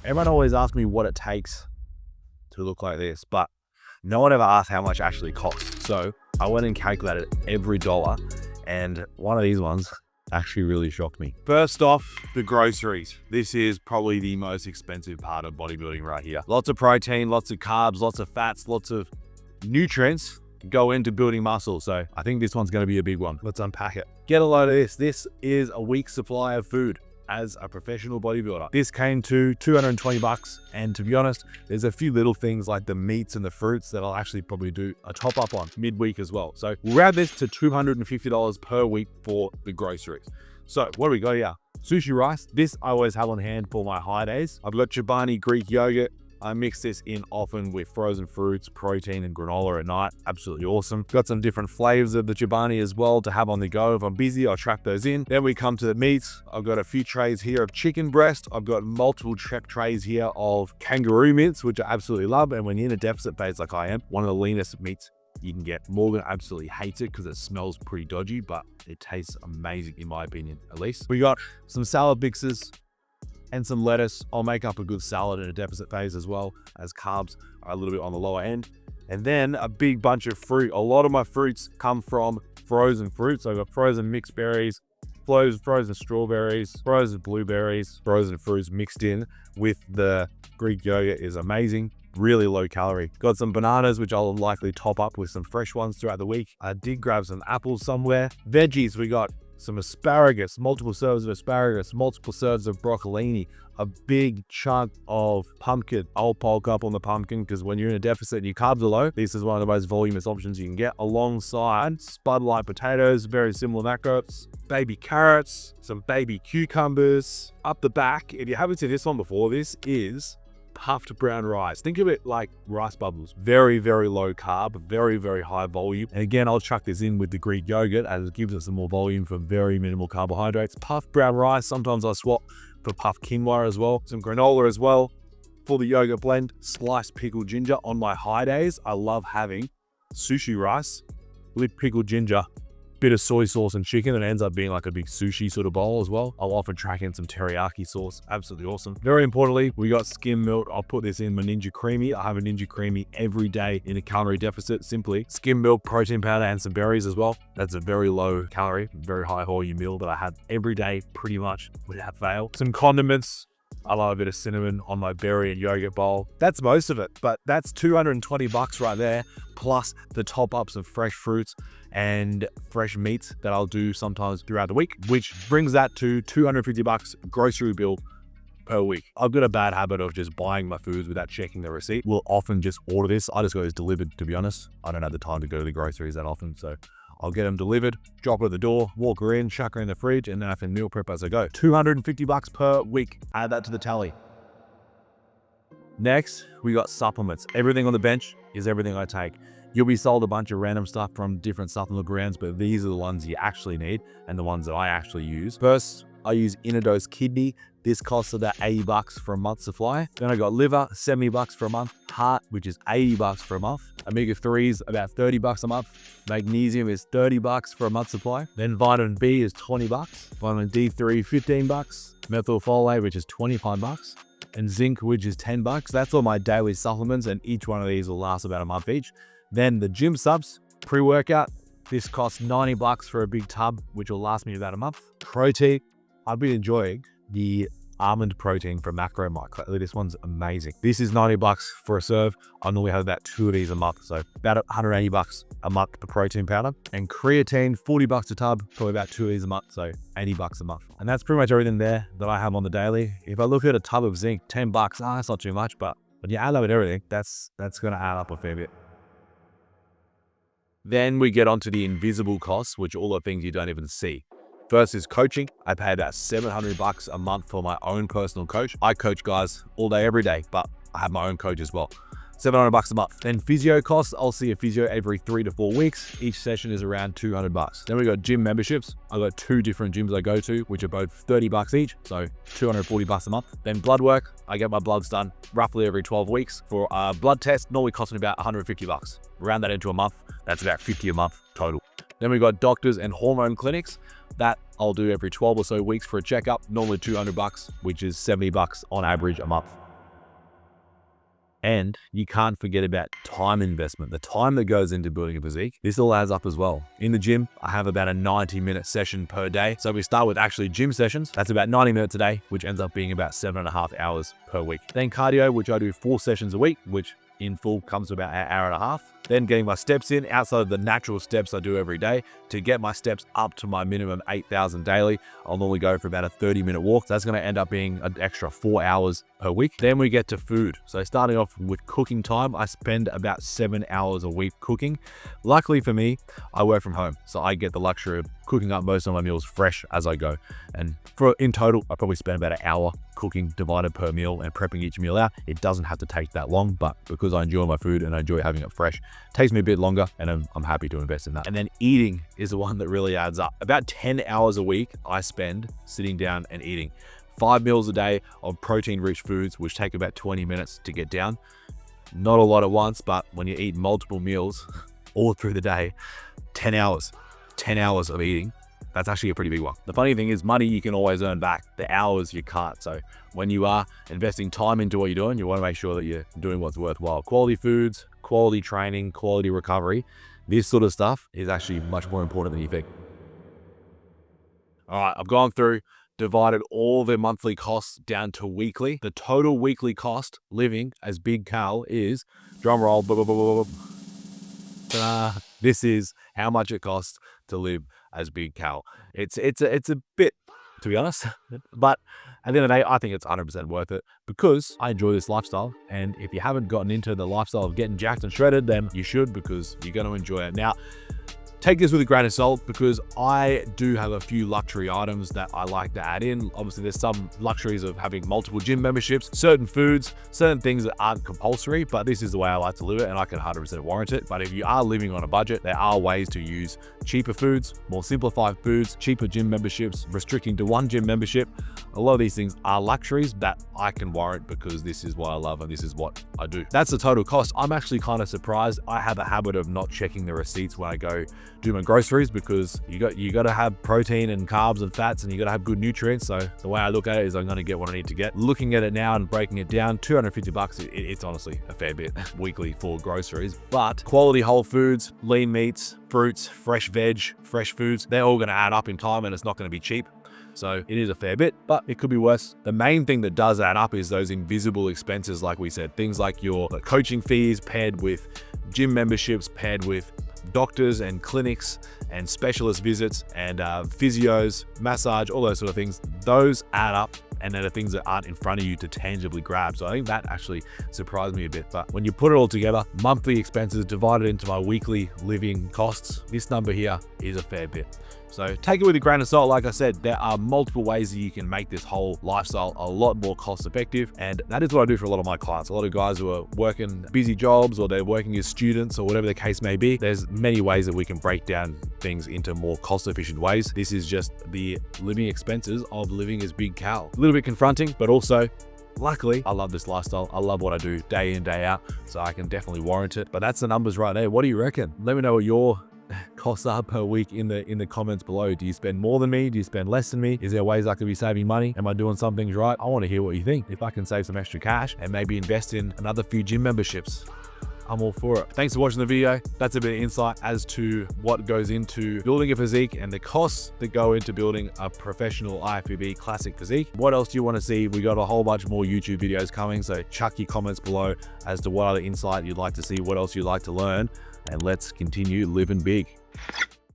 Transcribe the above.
Everyone always asks me what it takes to look like this, but no one ever asked how much it actually costs. So I went and calculated every dollar, and one of these ones actually really shocked me. First off, the groceries. This is probably the most expensive part of bodybuilding right here. Lots of protein, lots of carbs, lots of fats, lots of nutrients go into building muscle. So I think this one's going to be a big one. Let's unpack it. Get a load of this. This is a week's supply of food as a professional bodybuilder. This came to 220 bucks. And to be honest, there's a few little things like the meats and the fruits that I'll actually probably do a top up on midweek as well. So we'll round this to $250 per week for the groceries. So what do we got here? Sushi rice. This I always have on hand for my high days. I've got Chobani Greek yogurt. I mix this in often with frozen fruits, protein, and granola at night. Absolutely awesome. Got some different flavors of the Chobani as well to have on the go. If I'm busy, I'll track those in. Then we come to the meats. I've got a few trays here of chicken breast. I've got multiple trays here of kangaroo mince, which I absolutely love. And when you're in a deficit phase like I am, one of the leanest meats you can get. Morgan absolutely hates it because it smells pretty dodgy, but it tastes amazing in my opinion, at least. We got some salad mixes and some lettuce. I'll make up a good salad in a deficit phase as well, as carbs are a little bit on the lower end. And then a big bunch of fruit. A lot of my fruits come from frozen fruits. So I've got frozen mixed berries, frozen strawberries, frozen blueberries, frozen fruits mixed in with the Greek yogurt is amazing. Really low calorie. Got some bananas, which I'll likely top up with some fresh ones throughout the week. I did grab some apples somewhere. Veggies, we got some asparagus, multiple serves of asparagus, multiple serves of broccolini, a big chunk of pumpkin. I'll bulk up on the pumpkin because when you're in a deficit and your carbs are low, this is one of the most voluminous options you can get, alongside spud-like potatoes, very similar macros, baby carrots, some baby cucumbers. Up the back, if you haven't seen this one before, this is puffed brown rice. Think of it like rice bubbles. Very, very low carb, very, very high volume. And again, I'll chuck this in with the Greek yogurt as it gives us some more volume for very minimal carbohydrates. Puffed brown rice. Sometimes I swap for puffed quinoa as well. Some granola as well for the yogurt blend. Sliced pickled ginger. On my high days, I love having sushi rice with pickled ginger, bit of soy sauce and chicken. It ends up being like a big sushi sort of bowl as well. I'll often track in some teriyaki sauce. Absolutely awesome. Very importantly, we got skim milk. I'll put this in my Ninja Creamy. I have a Ninja Creamy every day in a calorie deficit. Simply skim milk, protein powder, and some berries as well. That's a very low calorie, very high volume meal that I have every day pretty much without fail. Some condiments. I love a bit of cinnamon on my berry and yogurt bowl. That's most of it, but that's 220 bucks right there, plus the top ups of fresh fruits and fresh meats that I'll do sometimes throughout the week, which brings that to 250 bucks grocery bill per week. I've got a bad habit of just buying my foods without checking the receipt. We'll often just order this. I just go as delivered, to be honest. I don't have the time to go to the groceries that often, so I'll get them delivered, drop it at the door, walk her in, chuck her in the fridge, and then I can meal prep as I go. 250 bucks per week. Add that to the tally. Next, we got supplements. Everything on the bench is everything I take. You'll be sold a bunch of random stuff from different supplement brands, but these are the ones you actually need and the ones that I actually use. First, I use Innodose Kidney. This costs about 80 bucks for a month's supply. Then I got liver, 70 bucks for a month. Heart, which is 80 bucks for a month. Omega-3s, about 30 bucks a month. Magnesium is 30 bucks for a month's supply. Then vitamin B is 20 bucks. Vitamin D3, 15 bucks. Methylfolate, which is 25 bucks. And zinc, which is 10 bucks. That's all my daily supplements, and each one of these will last about a month each. Then the gym subs, pre-workout. This costs 90 bucks for a big tub, which will last me about a month. Protein, I've been enjoying the almond protein from Macro Mike. This one's amazing. This is 90 bucks for a serve. I normally have about 2 of these a month, so about 180 bucks a month for protein powder. And creatine, 40 bucks a tub, probably about 2 of these a month, so 80 bucks a month. And that's pretty much everything there that I have on the daily. If I look at a tub of zinc, 10 bucks, that's not too much, but when you add up with everything, that's gonna add up a fair bit. Then we get onto the invisible costs, which are all the things you don't even see. First is coaching. I pay about 700 bucks a month for my own personal coach. I coach guys all day, every day, but I have my own coach as well. 700 bucks a month. Then physio costs. I'll see a physio every 3 to 4 weeks. Each session is around 200 bucks. Then we got gym memberships. I've got 2 different gyms I go to, which are both 30 bucks each. So 240 bucks a month. Then blood work. I get my bloods done roughly every 12 weeks for a blood test. Normally costs me about 150 bucks. Round that into a month. That's about 50 a month total. Then we got doctors and hormone clinics. That I'll do every 12 or so weeks for a checkup. Normally 200 bucks, which is 70 bucks on average a month. And you can't forget about time investment, the time that goes into building a physique. This all adds up as well. In the gym, I have about a 90-minute session per day. So if we start with actually gym sessions, that's about 90 minutes a day, which ends up being about 7.5 hours per week. Then cardio, which I do 4 sessions a week, which in full comes to about an hour and a half. Then getting my steps in outside of the natural steps I do every day. To get my steps up to my minimum 8,000 daily, I'll normally go for about a 30-minute walk. So that's going to end up being an extra 4 hours per week. Then we get to food. So starting off with cooking time, I spend about 7 hours a week cooking. Luckily for me, I work from home, so I get the luxury of cooking up most of my meals fresh as I go. And in total, I probably spend about an hour cooking divided per meal and prepping each meal out. It doesn't have to take that long, but because I enjoy my food and I enjoy having it fresh, it takes me a bit longer, and I'm happy to invest in that. And then eating is the one that really adds up. About 10 hours a week I spend sitting down and eating. 5 meals a day of protein-rich foods, which take about 20 minutes to get down. Not a lot at once, but when you eat multiple meals all through the day, 10 hours of eating, that's actually a pretty big one. The funny thing is, money you can always earn back. The hours you can't. So when you are investing time into what you're doing, you want to make sure that you're doing what's worthwhile. Quality foods, quality training, quality recovery. This sort of stuff is actually much more important than you think. All right, I've gone through, divided all the monthly costs down to weekly. The total weekly cost living as Big Cal is, drum roll, blah, blah, blah, blah, blah. This is how much it costs to live as Big Cal. It's a bit, to be honest, but at the end of the day, I think it's 100% worth it because I enjoy this lifestyle. And if you haven't gotten into the lifestyle of getting jacked and shredded, then you should, because you're going to enjoy it. Now, take this with a grain of salt, because I do have a few luxury items that I like to add in. Obviously, there's some luxuries of having multiple gym memberships, certain foods, certain things that aren't compulsory, but this is the way I like to live it, and I can 100% warrant it. But if you are living on a budget, there are ways to use cheaper foods, more simplified foods, cheaper gym memberships, restricting to one gym membership. A lot of these things are luxuries that I can warrant because this is what I love and this is what I do. That's the total cost. I'm actually kind of surprised. I have a habit of not checking the receipts when I go do my groceries, because you got to have protein and carbs and fats, and you got to have good nutrients. So the way I look at it is I'm going to get what I need to get. Looking at it now and breaking it down, $250, it's honestly a fair bit weekly for groceries. But quality whole foods, lean meats, fruits, fresh veg, fresh foods, they're all going to add up in time, and it's not going to be cheap. So it is a fair bit, but it could be worse. The main thing that does add up is those invisible expenses, like we said, things like your coaching fees paired with gym memberships, paired with doctors and clinics and specialist visits and physios, massage, all those sort of things. Those add up, and they're the things that aren't in front of you to tangibly grab. So I think that actually surprised me a bit. But when you put it all together, monthly expenses divided into my weekly living costs, this number here is a fair bit. So take it with a grain of salt. Like I said, there are multiple ways that you can make this whole lifestyle a lot more cost effective. And that is what I do for a lot of my clients. A lot of guys who are working busy jobs, or they're working as students, or whatever the case may be. There's many ways that we can break down things into more cost efficient ways. This is just the living expenses of living as Big Cal. A little bit confronting, but also, luckily, I love this lifestyle. I love what I do day in, day out. So I can definitely warrant it. But that's the numbers right there. What do you reckon? Let me know what your costs are per week in the comments below. Do you spend more than me? Do you spend less than me? Is there ways I could be saving money? Am I doing some things right? I want to hear what you think. If I can save some extra cash and maybe invest in another few gym memberships, I'm all for it. Thanks for watching the video. That's a bit of insight as to what goes into building a physique and the costs that go into building a professional ifbb classic physique. What else do you want to see? We got a whole bunch more YouTube videos coming, so chuck your comments below as to what other insight you'd like to see, what else you'd like to learn, and let's continue living big.